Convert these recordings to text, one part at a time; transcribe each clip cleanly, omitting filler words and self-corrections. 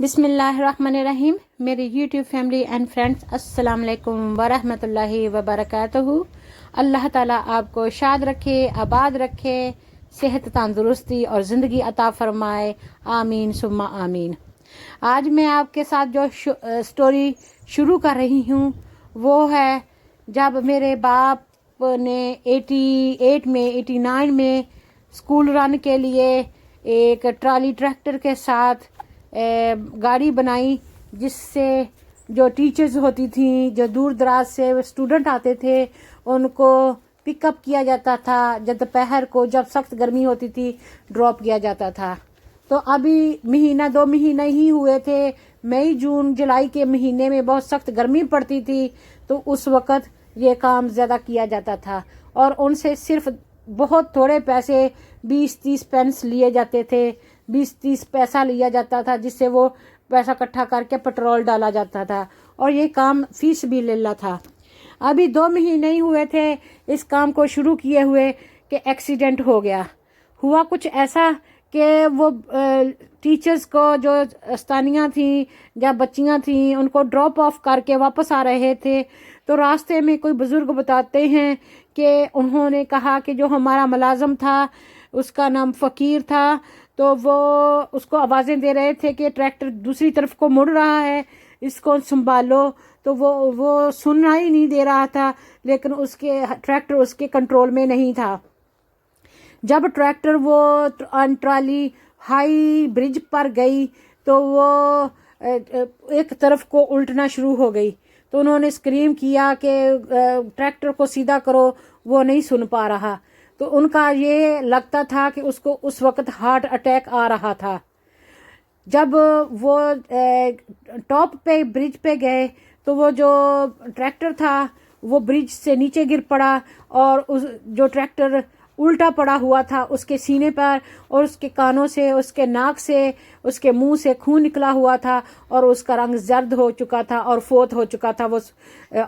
بسم اللہ الرحمن الرحیم. میری یوٹیوب فیملی اینڈ فرینڈس، السلام علیکم ورحمۃ اللہ وبرکاتہ. اللہ تعالیٰ آپ کو شاد رکھے، آباد رکھے، صحت تندرستی اور زندگی عطا فرمائے. آمین ثم آمین. آج میں آپ کے ساتھ جو سٹوری شروع کر رہی ہوں وہ ہے جب میرے باپ نے 89 میں اسکول رن کے لیے ایک ٹرالی ٹریکٹر کے ساتھ گاڑی بنائی، جس سے جو ٹیچرز ہوتی تھیں، جو دور دراز سے اسٹوڈنٹ آتے تھے، ان کو پک اپ کیا جاتا تھا. جب دوپہر کو جب سخت گرمی ہوتی تھی ڈراپ کیا جاتا تھا. تو ابھی دو مہینہ ہی ہوئے تھے. مئی جون جولائی کے مہینے میں بہت سخت گرمی پڑتی تھی، تو اس وقت یہ کام زیادہ کیا جاتا تھا اور ان سے صرف بہت تھوڑے پیسے 20-30 پینس لیے جاتے تھے. 20-30 پیسہ لیا جاتا تھا، جس سے وہ پیسہ اکٹھا کر کے پٹرول ڈالا جاتا تھا، اور یہ کام فی سبیل اللہ تھا. ابھی 2 مہینے ہی ہوئے تھے اس کام کو شروع کیے ہوئے کہ ایکسیڈنٹ ہو گیا. ہوا کچھ ایسا کہ وہ ٹیچرز کو جو استانیہ تھیں یا بچیاں تھیں، ان کو ڈراپ آف کر کے واپس آ رہے تھے، تو راستے میں کوئی بزرگ بتاتے ہیں کہ انہوں نے کہا کہ جو ہمارا ملازم تھا، اس کا نام فقیر تھا، تو وہ اس کو آوازیں دے رہے تھے کہ ٹریکٹر دوسری طرف کو مڑ رہا ہے، اس کو سنبھالو. تو وہ سننا ہی نہیں دے رہا تھا، لیکن ٹریکٹر اس کے کنٹرول میں نہیں تھا. جب ٹریکٹر وہ ٹرالی ہائی برج پر گئی تو وہ ایک طرف کو الٹنا شروع ہو گئی. تو انہوں نے اسکریم کیا کہ ٹریکٹر کو سیدھا کرو، وہ نہیں سن پا رہا. تو ان کا یہ لگتا تھا کہ اس کو اس وقت ہارٹ اٹیک آ رہا تھا. جب وہ ٹاپ پہ برج پہ گئے تو وہ جو ٹریکٹر تھا وہ برج سے نیچے گر پڑا، اور جو ٹریکٹر الٹا پڑا ہوا تھا اس کے سینے پر اور اس کے کانوں سے، اس کے ناک سے، اس کے منہ سے خون نکلا ہوا تھا، اور اس کا رنگ زرد ہو چکا تھا اور فوت ہو چکا تھا. وہ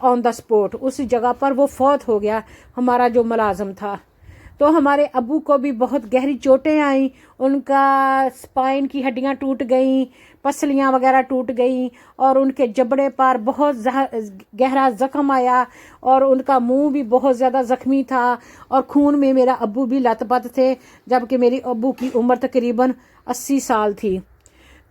آن دا اسپوٹ اس جگہ پر وہ فوت ہو گیا، ہمارا جو ملازم تھا. تو ہمارے ابو کو بھی بہت گہری چوٹیں آئیں. ان کا اسپائن کی ہڈیاں ٹوٹ گئیں، پسلیاں وغیرہ ٹوٹ گئیں، اور ان کے جبڑے پر بہت گہرا زخم آیا، اور ان کا منہ بھی بہت زیادہ زخمی تھا، اور خون میں میرا ابو بھی لت پت تھے، جبکہ میری ابو کی عمر تقریباً 80 سال تھی.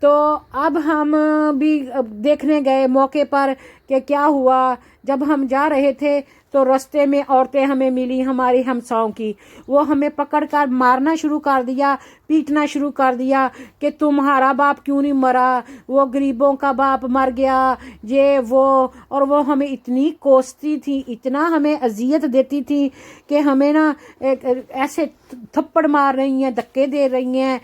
تو اب ہم بھی دیکھنے گئے موقع پر کہ کیا ہوا. جب ہم جا رہے تھے تو رستے میں عورتیں ہمیں ملی، ہماری ہمساؤں کی. وہ ہمیں پکڑ کر مارنا شروع کر دیا، پیٹنا شروع کر دیا کہ تمہارا باپ کیوں نہیں مرا، وہ غریبوں کا باپ مر گیا، یہ وہ. اور وہ ہمیں اتنی کوستی تھی، اتنا ہمیں اذیت دیتی تھی کہ ہمیں نا ایسے تھپڑ مار رہی ہیں، دھکے دے رہی ہیں،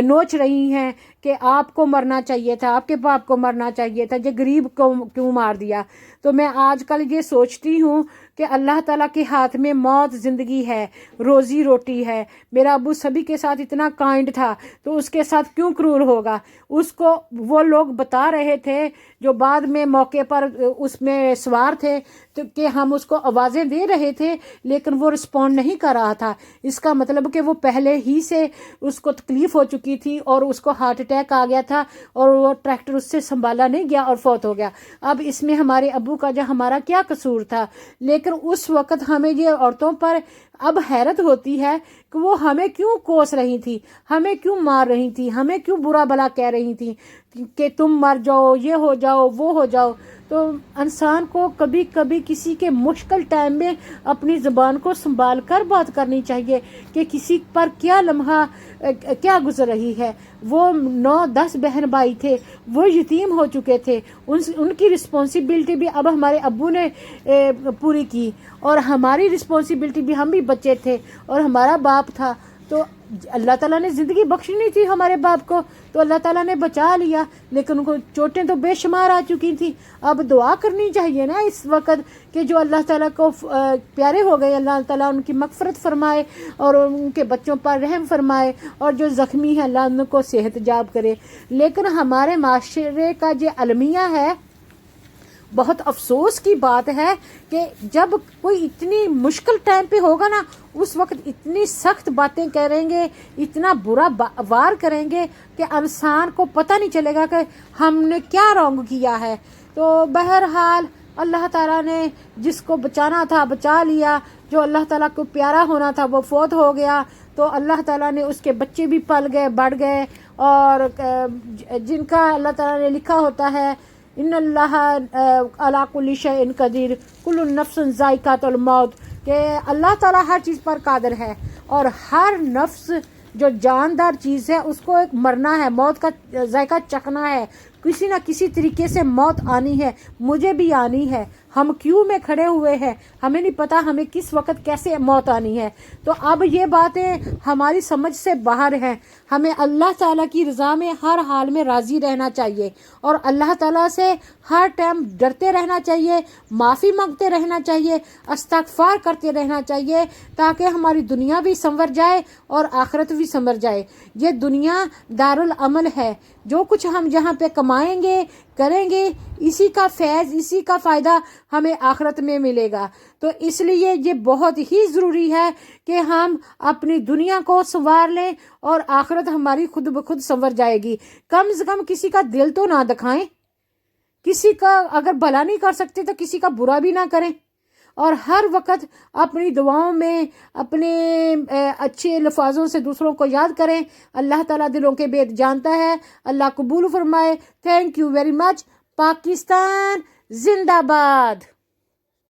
نوچ رہی ہیں کہ آپ کو مرنا چاہیے تھا، آپ کے باپ کو مرنا چاہیے تھا، یہ غریب کو کیوں مار دیا. تو میں آج کل یہ سوچتی ہوں کہ اللہ تعالیٰ کے ہاتھ میں موت زندگی ہے، روزی روٹی ہے. میرا ابو سبھی کے ساتھ اتنا کائنڈ تھا، تو اس کے ساتھ کیوں کرور ہوگا. اس کو وہ لوگ بتا رہے تھے جو بعد میں موقع پر اس میں سوار تھے، تو کہ ہم اس کو آوازیں دے رہے تھے لیکن وہ رسپونڈ نہیں کر رہا تھا. اس کا مطلب کہ وہ پہلے ہی سے اس کو تکلیف ہو چکی تھی اور اس کو ہارٹ اٹیک آ گیا تھا، اور وہ ٹریکٹر اس سے سنبھالا نہیں گیا اور فوت ہو گیا. اب اس میں ہمارے ابو کا جو ہمارا کیا قصور تھا. لیکن اس وقت ہمیں یہ عورتوں پر اب حیرت ہوتی ہے کہ وہ ہمیں کیوں کوس رہی تھی، ہمیں کیوں مار رہی تھی، ہمیں کیوں برا بھلا کہہ رہی تھی کہ تم مر جاؤ، یہ ہو جاؤ، وہ ہو جاؤ. تو انسان کو کبھی کبھی کسی کے مشکل ٹائم میں اپنی زبان کو سنبھال کر بات کرنی چاہیے کہ کسی پر کیا لمحہ کیا گزر رہی ہے. وہ 9-10 بہن بھائی تھے، وہ یتیم ہو چکے تھے، ان کی رسپانسبلٹی بھی اب ہمارے ابو نے پوری کی، اور ہماری رسپانسبلٹی بھی، ہم بھی بچے تھے اور ہمارا باپ تھا. تو اللہ تعالیٰ نے زندگی بخشنی تھی ہمارے باپ کو، تو اللہ تعالیٰ نے بچا لیا، لیکن ان کو چوٹیں تو بے شمار آ چکی تھیں. اب دعا کرنی چاہیے نا اس وقت کہ جو اللہ تعالیٰ کو پیارے ہو گئے، اللہ تعالیٰ ان کی مغفرت فرمائے اور ان کے بچوں پر رحم فرمائے، اور جو زخمی ہیں اللہ ان کو صحت یاب کرے. لیکن ہمارے معاشرے کا جو المیہ ہے بہت افسوس کی بات ہے کہ جب کوئی اتنی مشکل ٹائم پہ ہوگا نا اس وقت اتنی سخت باتیں کریں گے، اتنا برا وار کریں گے کہ انسان کو پتہ نہیں چلے گا کہ ہم نے کیا رانگ کیا ہے۔ تو بہرحال اللہ تعالیٰ نے جس کو بچانا تھا بچا لیا، جو اللہ تعالیٰ کو پیارا ہونا تھا وہ فوت ہو گیا، تو اللہ تعالیٰ نے اس کے بچے بھی پل گئے، بڑھ گئے، اور جن کا اللہ تعالیٰ نے لکھا ہوتا ہے ان اللہ علی کل شیء قدیر کل نفس ذائقۃ الموت، کہ اللہ تعالیٰ ہر چیز پر قادر ہے، اور ہر نفس جو جاندار چیز ہے اس کو ایک مرنا ہے، موت کا ذائقہ چکھنا ہے، کسی نہ کسی طریقے سے موت آنی ہے، مجھے بھی آنی ہے۔ ہم کیوں میں کھڑے ہوئے ہیں، ہمیں نہیں پتہ ہمیں کس وقت کیسے موت آنی ہے۔ تو اب یہ باتیں ہماری سمجھ سے باہر ہیں، ہمیں اللہ تعالیٰ کی رضا میں ہر حال میں راضی رہنا چاہیے، اور اللہ تعالیٰ سے ہر ٹائم ڈرتے رہنا چاہیے، معافی مانگتے رہنا چاہیے، استغفار کرتے رہنا چاہیے، تاکہ ہماری دنیا بھی سنور جائے اور آخرت بھی سنور جائے۔ یہ دنیا دارالعمل ہے، جو کچھ ہم جہاں پہ کمائیں گے کریں گے اسی کا فیض، اسی کا فائدہ ہمیں آخرت میں ملے گا۔ تو اس لیے یہ بہت ہی ضروری ہے کہ ہم اپنی دنیا کو سنوار لیں اور آخرت ہماری خود بخود سنور جائے گی۔ کم سے کم کسی کا دل تو نہ دکھائیں، کسی کا اگر بھلا نہیں کر سکتے تو کسی کا برا بھی نہ کریں، اور ہر وقت اپنی دعاؤں میں اپنے اچھے لفظوں سے دوسروں کو یاد کریں۔ اللہ تعالیٰ دلوں کے بھید جانتا ہے، اللہ قبول فرمائے۔ Thank you very much. Pakistan زندہ باد۔